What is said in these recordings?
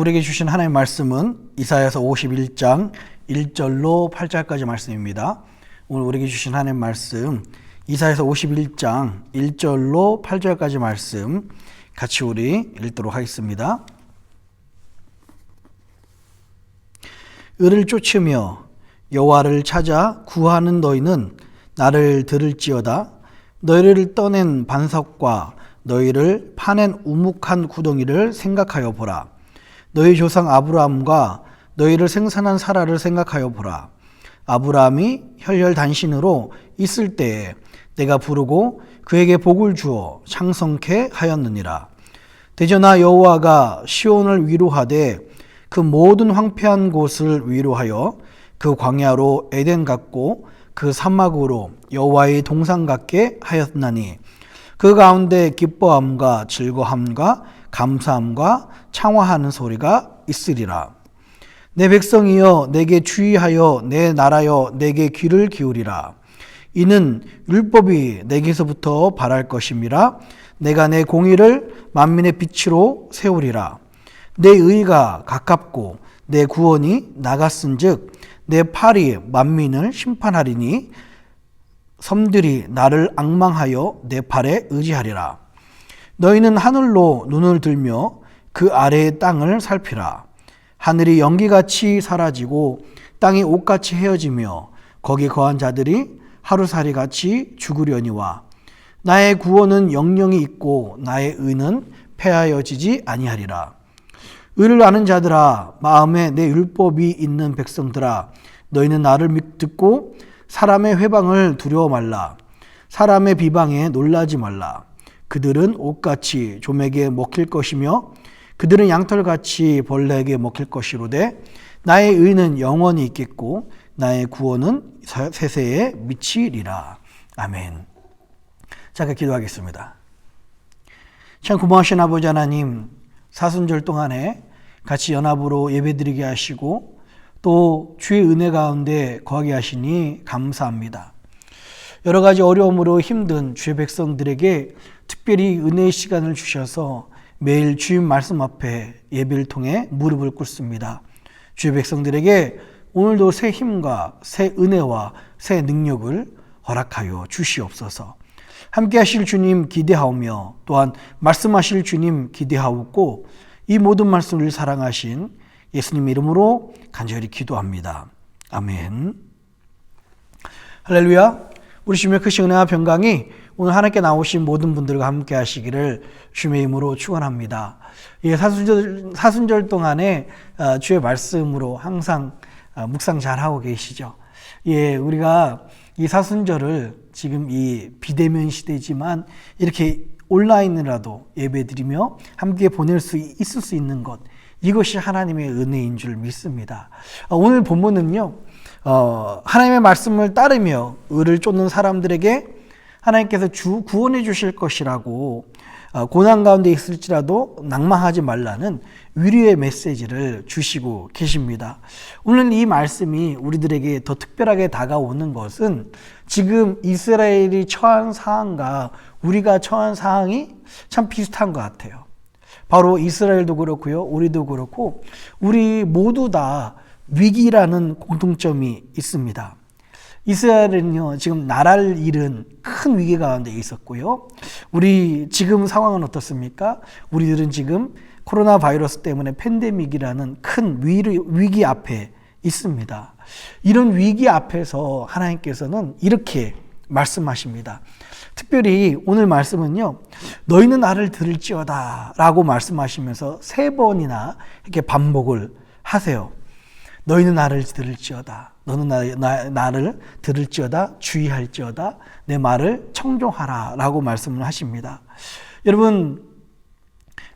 우리에게 주신 하나님의 말씀은 이사야서 51장 1절로 8절까지 말씀입니다. 오늘 우리에게 주신 하나님의 말씀 이사야서 51장 1절로 8절까지 말씀 같이 우리 읽도록 하겠습니다. 을을 쫓으며 여호와를 찾아 구하는 너희는 나를 들을지어다. 너희를 떠낸 반석과 너희를 파낸 우묵한 구덩이를 생각하여 보라. 너희 조상 아브라함과 너희를 생산한 사라를 생각하여 보라. 아브라함이 혈혈단신으로 있을 때에 내가 부르고 그에게 복을 주어 창성케 하였느니라. 대저나 여호와가 시온을 위로하되 그 모든 황폐한 곳을 위로하여 그 광야로 에덴 같고 그 사막으로 여호와의 동산 같게 하였나니 그 가운데 기뻐함과 즐거함과 감사함과 창화하는 소리가 있으리라. 내 백성이여 내게 주의하여 내 나라여 내게 귀를 기울이라. 이는 율법이 내게서부터 발할 것임이라. 내가 내 공의를 만민의 빛으로 세우리라. 내 의가 가깝고 내 구원이 나갔은즉 내 팔이 만민을 심판하리니 섬들이 나를 앙망하여 내 팔에 의지하리라. 너희는 하늘로 눈을 들며 그 아래의 땅을 살피라. 하늘이 연기같이 사라지고 땅이 옷같이 헤어지며 거기 거한 자들이 하루살이같이 죽으려니와 나의 구원은 영영이 있고 나의 의는 패하여지지 아니하리라. 의를 아는 자들아, 마음에 내 율법이 있는 백성들아, 너희는 나를 듣고 사람의 회방을 두려워 말라. 사람의 비방에 놀라지 말라. 그들은 옷같이 좀에게 먹힐 것이며 그들은 양털같이 벌레에게 먹힐 것이로되 나의 의는 영원히 있겠고 나의 구원은 세세에 미치리라. 아멘. 잠깐 기도하겠습니다. 참 고마우신 아버지 하나님, 사순절 동안에 같이 연합으로 예배드리게 하시고 또 주의 은혜 가운데 거하게 하시니 감사합니다. 여러 가지 어려움으로 힘든 주의 백성들에게 특별히 은혜의 시간을 주셔서 매일 주님 말씀 앞에 예배를 통해 무릎을 꿇습니다. 주의 백성들에게 오늘도 새 힘과 새 은혜와 새 능력을 허락하여 주시옵소서. 함께 하실 주님 기대하오며 또한 말씀하실 주님 기대하옵고 이 모든 말씀을 사랑하신 예수님 이름으로 간절히 기도합니다. 아멘. 할렐루야. 우리 주님의 크신 은혜와 평강이 오늘 하나님께 나오신 모든 분들과 함께 하시기를 주님의 이름으로 축원합니다. 사순절 동안에 주의 말씀으로 항상 묵상 잘하고 계시죠. 우리가 이 사순절을 지금 이 비대면 시대지만 이렇게 온라인으로라도 예배드리며 함께 보낼 수 있을 수 있는 것, 이것이 하나님의 은혜인 줄 믿습니다. 오늘 본문은요, 하나님의 말씀을 따르며 의를 쫓는 사람들에게 하나님께서 구원해 주실 것이라고 고난 가운데 있을지라도 낭망하지 말라는 위로의 메시지를 주시고 계십니다. 오늘 이 말씀이 우리들에게 더 특별하게 다가오는 것은 지금 이스라엘이 처한 상황과 우리가 처한 상황이 참 비슷한 것 같아요. 바로 이스라엘도 그렇고요, 우리도 그렇고 우리 모두 다 위기라는 공통점이 있습니다. 이스라엘은요, 지금 나라를 잃은 큰 위기 가운데 있었고요. 우리 지금 상황은 어떻습니까? 우리들은 지금 코로나 바이러스 때문에 팬데믹이라는 큰 위기 앞에 있습니다. 이런 위기 앞에서 하나님께서는 이렇게 말씀하십니다. 특별히 오늘 말씀은요, 너희는 나를 들을지어다 라고 말씀하시면서 3번이나 이렇게 반복을 하세요. 너희는 나를 들을지어다. 너는 나를 들을지어다. 주의할지어다. 내 말을 청종하라 라고 말씀을 하십니다. 여러분,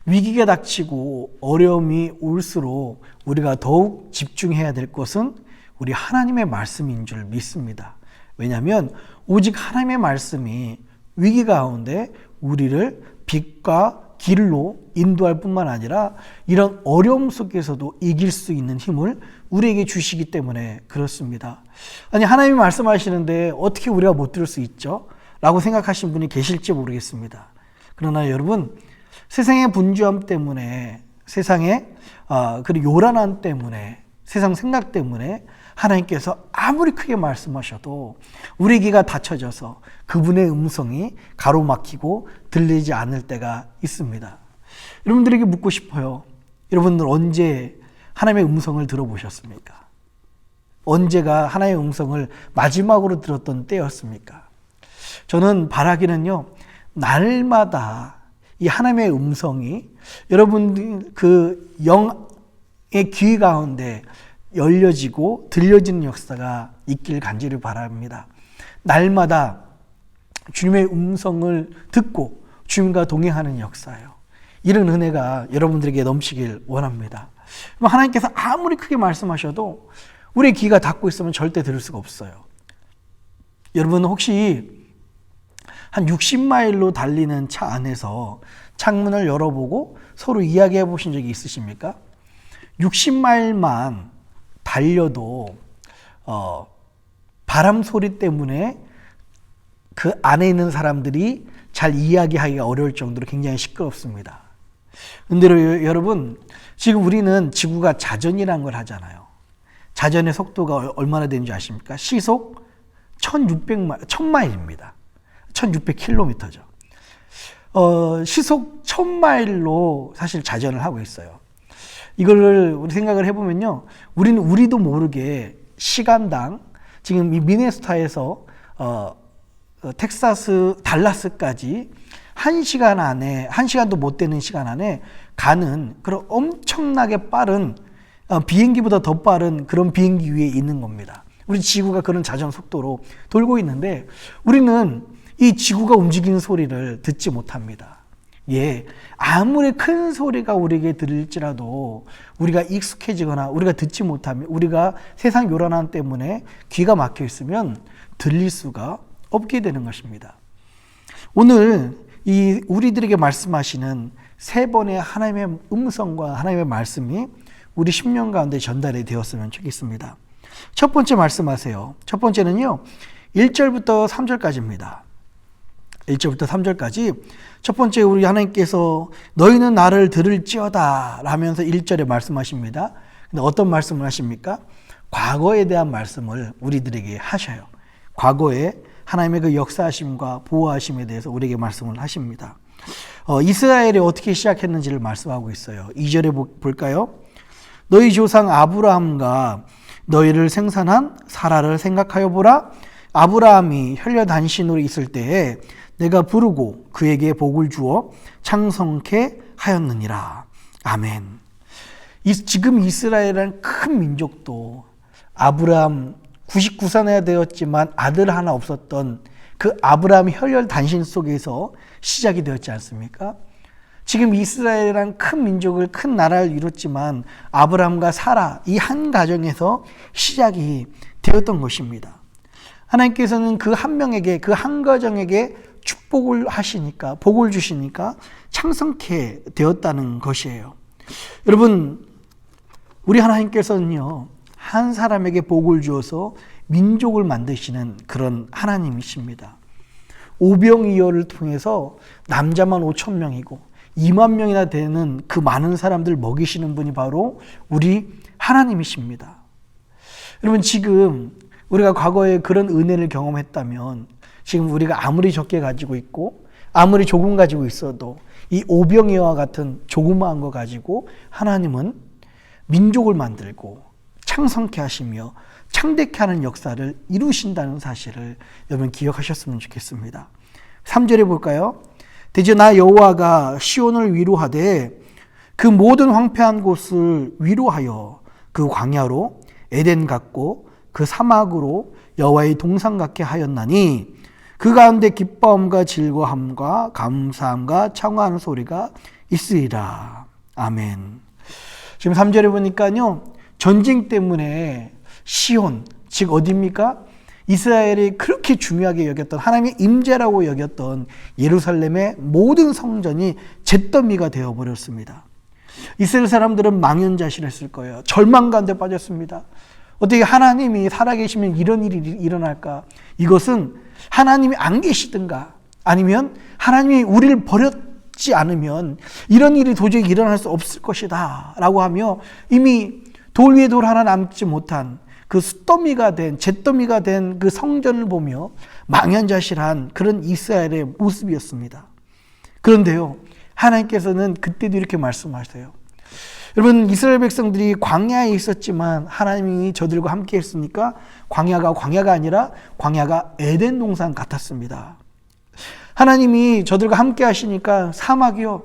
위기가 닥치고 어려움이 올수록 우리가 더욱 집중해야 될 것은 우리 하나님의 말씀인 줄 믿습니다. 왜냐하면 오직 하나님의 말씀이 위기 가운데 우리를 빛과 길로 인도할 뿐만 아니라 이런 어려움 속에서도 이길 수 있는 힘을 우리에게 주시기 때문에 그렇습니다. 아니, 하나님이 말씀하시는데 어떻게 우리가 못 들을 수 있죠? 라고 생각하신 분이 계실지 모르겠습니다. 그러나 여러분, 세상의 분주함 때문에 세상의 그 요란함 때문에, 세상 생각 때문에 하나님께서 아무리 크게 말씀하셔도 우리 귀가 닫혀져서 그분의 음성이 가로막히고 들리지 않을 때가 있습니다. 여러분들에게 묻고 싶어요. 여러분들 언제 하나님의 음성을 들어보셨습니까? 언제가 하나님의 음성을 마지막으로 들었던 때였습니까? 저는 바라기는요, 날마다 이 하나님의 음성이 여러분 그 영의 귀 가운데 열려지고 들려지는 역사가 있길 간절히 바랍니다. 날마다 주님의 음성을 듣고 주님과 동행하는 역사예요. 이런 은혜가 여러분들에게 넘치길 원합니다. 하나님께서 아무리 크게 말씀하셔도 우리의 귀가 닫고 있으면 절대 들을 수가 없어요. 여러분 혹시 한 60마일로 달리는 차 안에서 창문을 열어보고 서로 이야기해 보신 적이 있으십니까? 60마일만 달려도 바람 소리 때문에 그 안에 있는 사람들이 잘 이야기하기가 어려울 정도로 굉장히 시끄럽습니다. 근데 여러분, 지금 우리는 지구가 자전이라는 걸 하잖아요. 자전의 속도가 얼마나 되는지 아십니까? 시속 1000마일입니다. 1600km죠. 시속 1000마일로 사실 자전을 하고 있어요. 이거를 우리 생각을 해보면요, 우리도 모르게 시간당 지금 이 미네소타에서 텍사스 달라스까지 1시간 안에, 1시간도 못 되는 시간 안에 가는 그런 엄청나게 빠른, 비행기보다 더 빠른 그런 비행기 위에 있는 겁니다. 우리 지구가 그런 자전 속도로 돌고 있는데 우리는 이 지구가 움직이는 소리를 듣지 못합니다. 예, 아무리 큰 소리가 우리에게 들릴지라도 우리가 익숙해지거나 우리가 듣지 못하면, 우리가 세상 요란함 때문에 귀가 막혀 있으면 들릴 수가 없게 되는 것입니다. 오늘 이 우리들에게 말씀하시는 세 번의 하나님의 음성과 하나님의 말씀이 우리 심령 가운데 전달이 되었으면 좋겠습니다. 첫 번째 말씀하세요. 첫 번째는요, 1절부터 3절까지입니다. 1절부터 3절까지 첫 번째 우리 하나님께서 너희는 나를 들을지어다 라면서 1절에 말씀하십니다. 근데 어떤 말씀을 하십니까? 과거에 대한 말씀을 우리들에게 하셔요. 과거에 하나님의 그 역사하심과 보호하심에 대해서 우리에게 말씀을 하십니다. 이스라엘이 어떻게 시작했는지를 말씀하고 있어요. 2절에 볼까요? 너희 조상 아브라함과 너희를 생산한 사라를 생각하여 보라. 아브라함이 혈려단신으로 있을 때에 내가 부르고 그에게 복을 주어 창성케 하였느니라. 아멘. 지금 이스라엘이라는 큰 민족도 아브라함 99세나 되었지만 아들 하나 없었던 그 아브라함 혈혈단신 속에서 시작이 되었지 않습니까? 지금 이스라엘이라는 큰 민족을, 큰 나라를 이뤘지만 아브라함과 사라 이 한 가정에서 시작이 되었던 것입니다. 하나님께서는 그 한 명에게, 그 한 가정에게 축복을 하시니까, 복을 주시니까 창성케 되었다는 것이에요. 여러분, 우리 하나님께서는요, 한 사람에게 복을 주어서 민족을 만드시는 그런 하나님이십니다. 오병이어를 통해서 남자만 5,000명이고 2만 명이나 되는 그 많은 사람들 먹이시는 분이 바로 우리 하나님이십니다. 여러분, 지금 우리가 과거에 그런 은혜를 경험했다면 지금 우리가 아무리 적게 가지고 있고 아무리 조금 가지고 있어도 이 오병이어와 같은 조그마한 거 가지고 하나님은 민족을 만들고 창성케 하시며 창대케 하는 역사를 이루신다는 사실을 여러분 기억하셨으면 좋겠습니다. 3절에 볼까요? 대저 나 여호와가 시온을 위로하되 그 모든 황폐한 곳을 위로하여 그 광야로 에덴 같고 그 사막으로 여호와의 동산 같게 하였나니 그 가운데 기뻐함과 즐거움과 감사함과 청하는 소리가 있으리라. 아멘. 지금 3절에 보니까요, 전쟁 때문에 시온, 즉 어디입니까? 이스라엘이 그렇게 중요하게 여겼던, 하나님의 임재라고 여겼던 예루살렘의 모든 성전이 잿더미가 되어버렸습니다. 이스라엘 사람들은 망연자실했을 거예요. 절망 가운데 빠졌습니다. 어떻게 하나님이 살아계시면 이런 일이 일어날까? 이것은 하나님이 안 계시든가 아니면 하나님이 우리를 버렸지 죽지 않으면 이런 일이 도저히 일어날 수 없을 것이다 라고 하며 이미 돌 위에 돌 하나 남지 못한 그 잿더미가 된 그 성전을 보며 망연자실한 그런 이스라엘의 모습이었습니다. 그런데요, 하나님께서는 그때도 이렇게 말씀하세요. 여러분, 이스라엘 백성들이 광야에 있었지만 하나님이 저들과 함께 했으니까 광야가 아니라 광야가 에덴 동산 같았습니다. 하나님이 저들과 함께 하시니까 사막이요,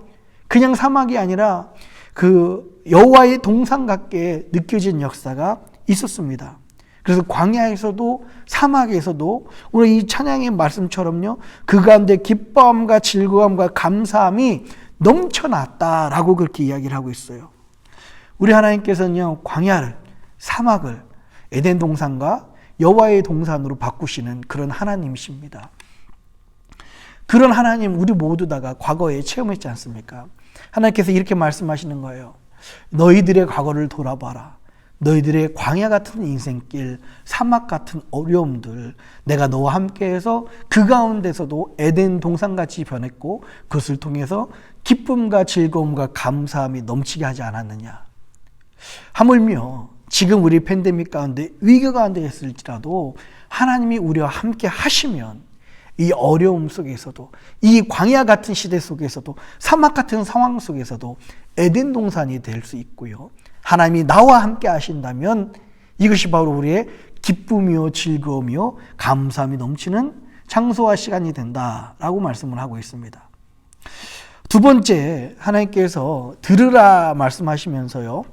그냥 사막이 아니라 그 여호와의 동산 같게 느껴진 역사가 있었습니다. 그래서 광야에서도 사막에서도 오늘 이 찬양의 말씀처럼요, 그 가운데 기뻐함과 즐거움과 감사함이 넘쳐났다라고 그렇게 이야기를 하고 있어요. 우리 하나님께서는요, 광야를, 사막을 에덴 동산과 여호와의 동산으로 바꾸시는 그런 하나님이십니다. 그런 하나님 우리 모두 다가 과거에 체험했지 않습니까? 하나님께서 이렇게 말씀하시는 거예요. 너희들의 과거를 돌아봐라. 너희들의 광야 같은 인생길, 사막 같은 어려움들, 내가 너와 함께해서 그 가운데서도 에덴 동산같이 변했고 그것을 통해서 기쁨과 즐거움과 감사함이 넘치게 하지 않았느냐. 하물며 지금 우리 팬데믹 가운데 위기 가운데 있을지라도 하나님이 우리와 함께 하시면 이 어려움 속에서도, 이 광야 같은 시대 속에서도, 사막 같은 상황 속에서도 에덴 동산이 될 수 있고요, 하나님이 나와 함께 하신다면 이것이 바로 우리의 기쁨이요 즐거움이요 감사함이 넘치는 장소와 시간이 된다라고 말씀을 하고 있습니다. 두 번째, 하나님께서 들으라 말씀하시면서요,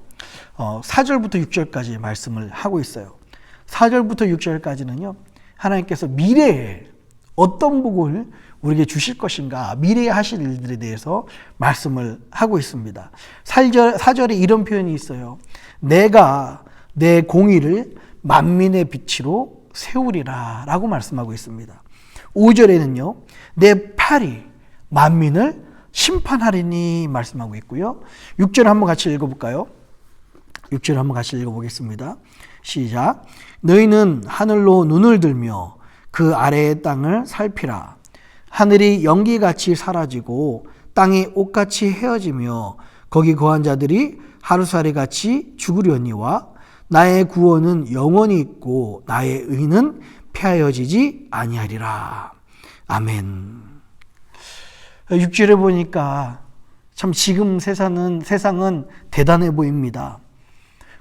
4절부터 6절까지 말씀을 하고 있어요. 4절부터 6절까지는요, 하나님께서 미래에 어떤 복을 우리에게 주실 것인가, 미래에 하실 일들에 대해서 말씀을 하고 있습니다. 4절에 이런 표현이 있어요. 내가 내 공의를 만민의 빛으로 세우리라 라고 말씀하고 있습니다. 5절에는요, 내 팔이 만민을 심판하리니 말씀하고 있고요. 6절 한번 같이 읽어볼까요? 6절 한번 같이 읽어보겠습니다. 시작. 너희는 하늘로 눈을 들며 그 아래의 땅을 살피라. 하늘이 연기같이 사라지고 땅이 옷같이 헤어지며 거기 거한 자들이 하루살이같이 죽으려니와 나의 구원은 영원히 있고 나의 의는 폐하여지지 아니하리라. 아멘. 6절에 보니까 참 지금 세상은 대단해 보입니다.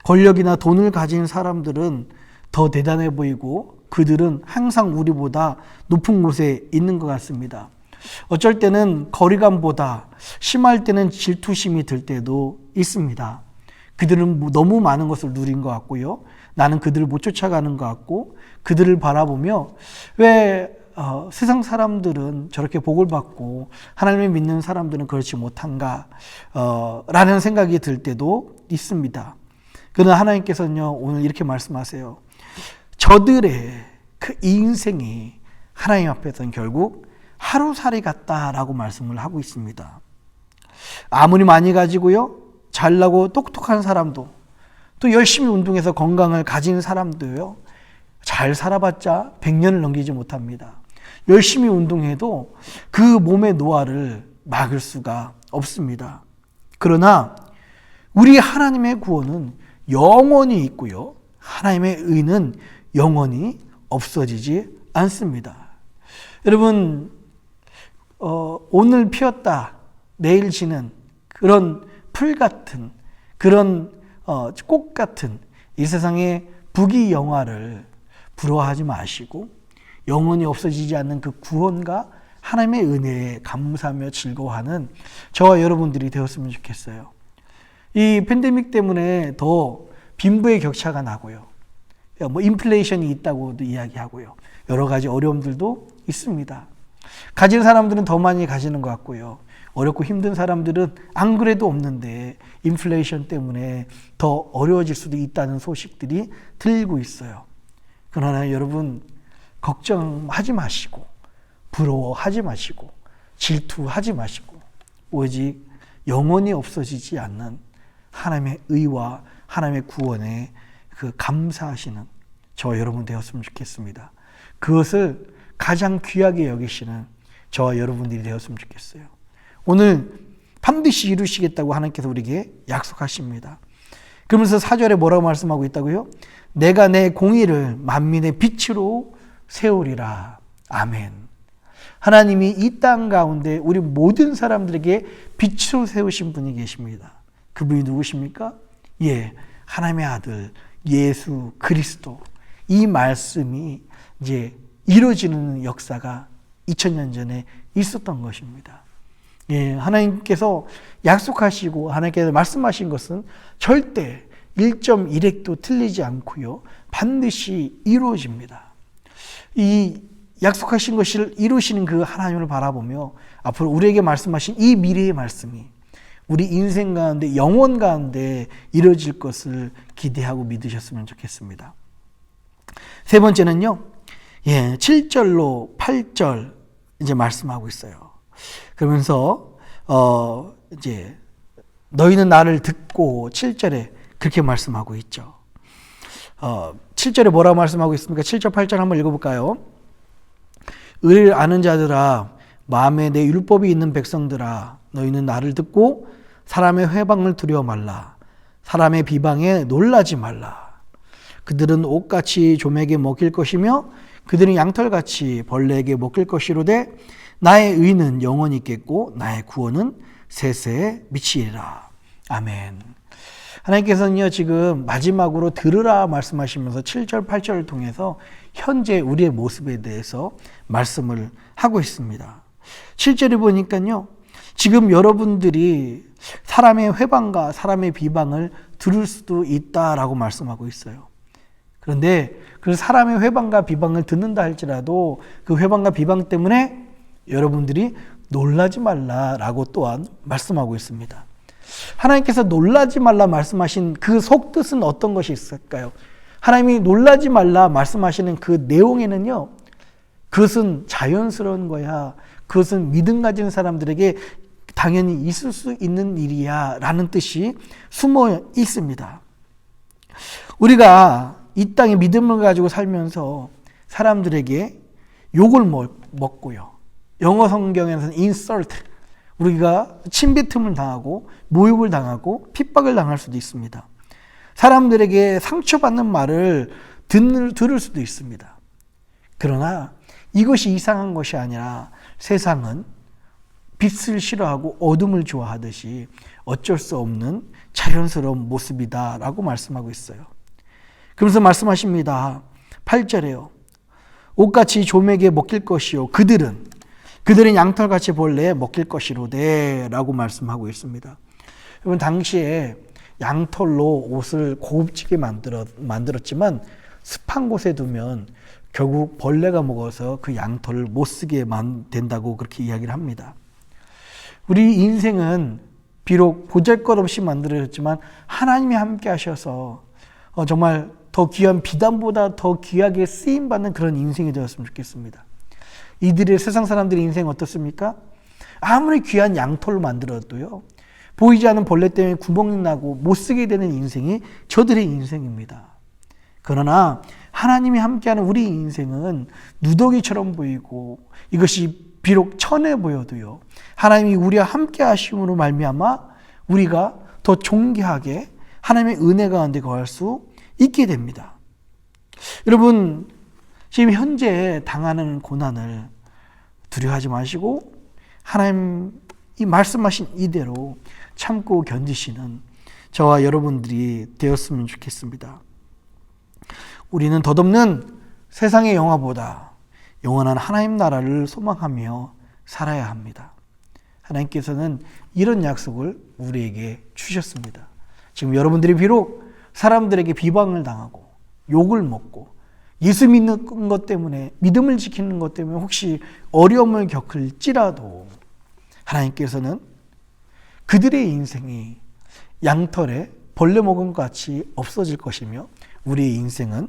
권력이나 돈을 가진 사람들은 더 대단해 보이고 그들은 항상 우리보다 높은 곳에 있는 것 같습니다. 어쩔 때는 거리감보다 심할 때는 질투심이 들 때도 있습니다. 그들은 너무 많은 것을 누린 것 같고요. 나는 그들을 못 쫓아가는 것 같고 그들을 바라보며 왜 세상 사람들은 저렇게 복을 받고 하나님을 믿는 사람들은 그렇지 못한가 라는 생각이 들 때도 있습니다. 그러나 하나님께서는요, 오늘 이렇게 말씀하세요. 저들의 그 인생이 하나님 앞에서는 결국 하루살이 같다라고 말씀을 하고 있습니다. 아무리 많이 가지고요, 잘나고 똑똑한 사람도, 또 열심히 운동해서 건강을 가진 사람도요, 잘 살아봤자 100년을 넘기지 못합니다. 열심히 운동해도 그 몸의 노화를 막을 수가 없습니다. 그러나 우리 하나님의 구원은 영원히 있고요, 하나님의 의는 영원히 없어지지 않습니다. 여러분, 오늘 피었다 내일 지는 그런 풀 같은, 그런 꽃 같은 이 세상의 부귀영화를 부러워하지 마시고 영원히 없어지지 않는 그 구원과 하나님의 은혜에 감사하며 즐거워하는 저와 여러분들이 되었으면 좋겠어요. 이 팬데믹 때문에 더 빈부의 격차가 나고요, 인플레이션이 있다고도 이야기하고요, 여러 가지 어려움들도 있습니다. 가진 사람들은 더 많이 가지는 것 같고요, 어렵고 힘든 사람들은 안 그래도 없는데 인플레이션 때문에 더 어려워질 수도 있다는 소식들이 들리고 있어요. 그러나 여러분, 걱정하지 마시고 부러워하지 마시고 질투하지 마시고 오직 영원히 없어지지 않는 하나님의 의와 하나님의 구원에 그 감사하시는 저와 여러분 되었으면 좋겠습니다. 그것을 가장 귀하게 여기시는 저와 여러분들이 되었으면 좋겠어요. 오늘 반드시 이루시겠다고 하나님께서 우리에게 약속하십니다. 그러면서 4절에 뭐라고 말씀하고 있다고요? 내가 내 공의를 만민의 빛으로 세우리라. 아멘. 하나님이 이 땅 가운데 우리 모든 사람들에게 빛으로 세우신 분이 계십니다. 그분이 누구십니까? 예, 하나님의 아들 예수 그리스도. 이 말씀이 이제 이루어지는 역사가 2000년 전에 있었던 것입니다. 예, 하나님께서 약속하시고 하나님께서 말씀하신 것은 절대 1.1핵도 틀리지 않고요. 반드시 이루어집니다. 이 약속하신 것을 이루시는 그 하나님을 바라보며 앞으로 우리에게 말씀하신 이 미래의 말씀이 우리 인생 가운데 영혼 가운데 이루어질 것을 기대하고 믿으셨으면 좋겠습니다. 세 번째는요. 예, 7절로 8절 이제 말씀하고 있어요. 그러면서 이제 너희는 나를 듣고 7절에 그렇게 말씀하고 있죠. 7절에 뭐라고 말씀하고 있습니까? 7절 8절 한번 읽어볼까요? 의를 아는 자들아, 마음에 내 율법이 있는 백성들아, 너희는 나를 듣고 사람의 회방을 두려워 말라. 사람의 비방에 놀라지 말라. 그들은 옷같이 조맥에 먹힐 것이며 그들은 양털같이 벌레에게 먹힐 것이로되 나의 의는 영원히 있겠고 나의 구원은 세세에 미치리라. 아멘. 하나님께서는요, 지금 마지막으로 들으라 말씀하시면서 7절, 8절을 통해서 현재 우리의 모습에 대해서 말씀을 하고 있습니다. 7절에 보니까요, 지금 여러분들이 사람의 회방과 사람의 비방을 들을 수도 있다라고 말씀하고 있어요. 그런데 그 사람의 회방과 비방을 듣는다 할지라도 그 회방과 비방 때문에 여러분들이 놀라지 말라라고 또한 말씀하고 있습니다. 하나님께서 놀라지 말라 말씀하신 그 속뜻은 어떤 것이 있을까요? 하나님이 놀라지 말라 말씀하시는 그 내용에는요, 그것은 자연스러운 거야. 그것은 믿음 가진 사람들에게 당연히 있을 수 있는 일이야 라는 뜻이 숨어 있습니다. 우리가 이 땅에 믿음을 가지고 살면서 사람들에게 욕을 먹고요. 영어 성경에서는 insult, 우리가 침뱉음을 당하고 모욕을 당하고 핍박을 당할 수도 있습니다. 사람들에게 상처받는 말을 들을 수도 있습니다. 그러나 이것이 이상한 것이 아니라 세상은 빛을 싫어하고 어둠을 좋아하듯이 어쩔 수 없는 자연스러운 모습이다라고 말씀하고 있어요. 그러면서 말씀하십니다. 8절에요. 옷같이 조맥에 먹힐 것이요 그들은 양털같이 벌레에 먹힐 것이로되 라고 말씀하고 있습니다. 여러분, 당시에 양털로 옷을 고급지게 만들었지만 습한 곳에 두면 결국 벌레가 먹어서 그 양털을 못 쓰게 된다고 그렇게 이야기를 합니다. 우리 인생은 비록 보잘것없이 만들어졌지만 하나님이 함께 하셔서 정말 더 귀한 비단보다 더 귀하게 쓰임받는 그런 인생이 되었으면 좋겠습니다. 이들의 세상 사람들의 인생은 어떻습니까? 아무리 귀한 양털로 만들어도요, 보이지 않는 벌레 때문에 구멍이 나고 못 쓰게 되는 인생이 저들의 인생입니다. 그러나 하나님이 함께하는 우리 인생은 누더기처럼 보이고 이것이 비록 천해 보여도요, 하나님이 우리와 함께 하심으로 말미암아 우리가 더 존귀하게 하나님의 은혜 가운데 거할 수 있게 됩니다. 여러분, 지금 현재 당하는 고난을 두려워하지 마시고 하나님이 말씀하신 이대로 참고 견디시는 저와 여러분들이 되었으면 좋겠습니다. 우리는 덧없는 세상의 영화보다 영원한 하나님 나라를 소망하며 살아야 합니다. 하나님께서는 이런 약속을 우리에게 주셨습니다. 지금 여러분들이 비록 사람들에게 비방을 당하고 욕을 먹고 예수 믿는 것 때문에, 믿음을 지키는 것 때문에 혹시 어려움을 겪을지라도 하나님께서는 그들의 인생이 양털에 벌레 먹은 것 같이 없어질 것이며 우리의 인생은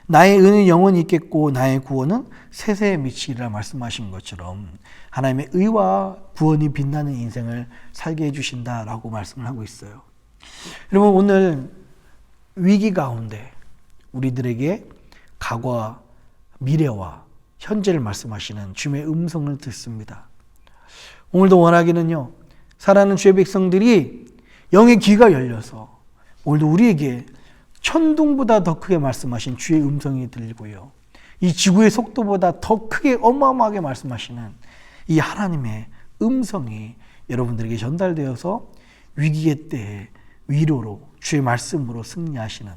나의 은은 영원히 있겠고 나의 구원은 세세에 미치리라 말씀하신 것처럼 하나님의 의와 구원이 빛나는 인생을 살게 해주신다라고 말씀을 하고 있어요. 여러분, 오늘 위기 가운데 우리들에게 과거와 미래와 현재를 말씀하시는 주님의 음성을 듣습니다. 오늘도 원하기는요, 사랑하는 주의 백성들이 영의 귀가 열려서 오늘도 우리에게 천둥보다 더 크게 말씀하신 주의 음성이 들리고요, 이 지구의 속도보다 더 크게 어마어마하게 말씀하시는 이 하나님의 음성이 여러분들에게 전달되어서 위기의 때에 위로로 주의 말씀으로 승리하시는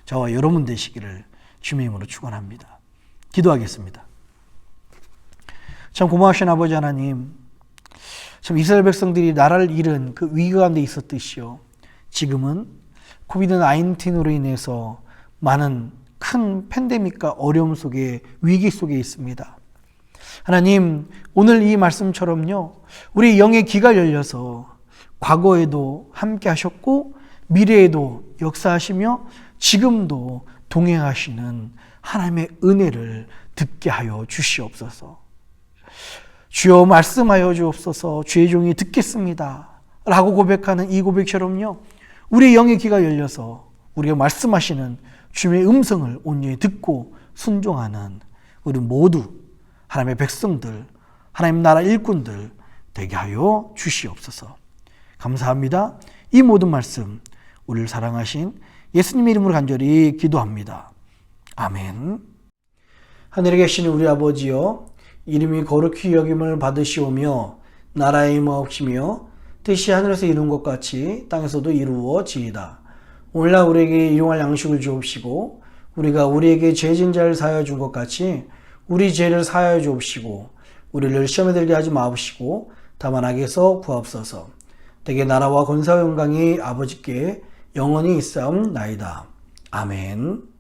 저와 여러분 되시기를 주님의 이름으로 축원합니다. 기도하겠습니다. 참 고마우신 아버지 하나님, 참 이스라엘 백성들이 나라를 잃은 그 위기 가운데 있었듯이요, 지금은 코비드-19으로 인해서 많은 큰 팬데믹과 어려움 속에, 위기 속에 있습니다. 하나님, 오늘 이 말씀처럼요, 우리 영의 귀가 열려서 과거에도 함께 하셨고 미래에도 역사하시며 지금도 동행하시는 하나님의 은혜를 듣게 하여 주시옵소서. 주여 말씀하여 주옵소서. 주의 종이 듣겠습니다 라고 고백하는 이 고백처럼요, 우리의 영의 귀가 열려서 우리가 말씀하시는 주님의 음성을 온전히 듣고 순종하는 우리 모두 하나님의 백성들, 하나님 나라 일꾼들 되게 하여 주시옵소서. 감사합니다. 이 모든 말씀 우리를 사랑하신 예수님의 이름으로 간절히 기도합니다. 아멘. 하늘에 계신 우리 아버지여, 이름이 거룩히 여김을 받으시오며 나라의 임하옵시며 뜻이 하늘에서 이룬 것 같이 땅에서도 이루어지이다. 오늘날 우리에게 일용할 양식을 주옵시고 우리가 우리에게 죄진 자를 사하여 준 것 같이 우리 죄를 사하여 주옵시고 우리를 시험에 들게 하지 마옵시고 다만 악에서 구하옵소서. 대개 나라와 권세와 영광이 아버지께 영원히 있사옵나이다. 아멘.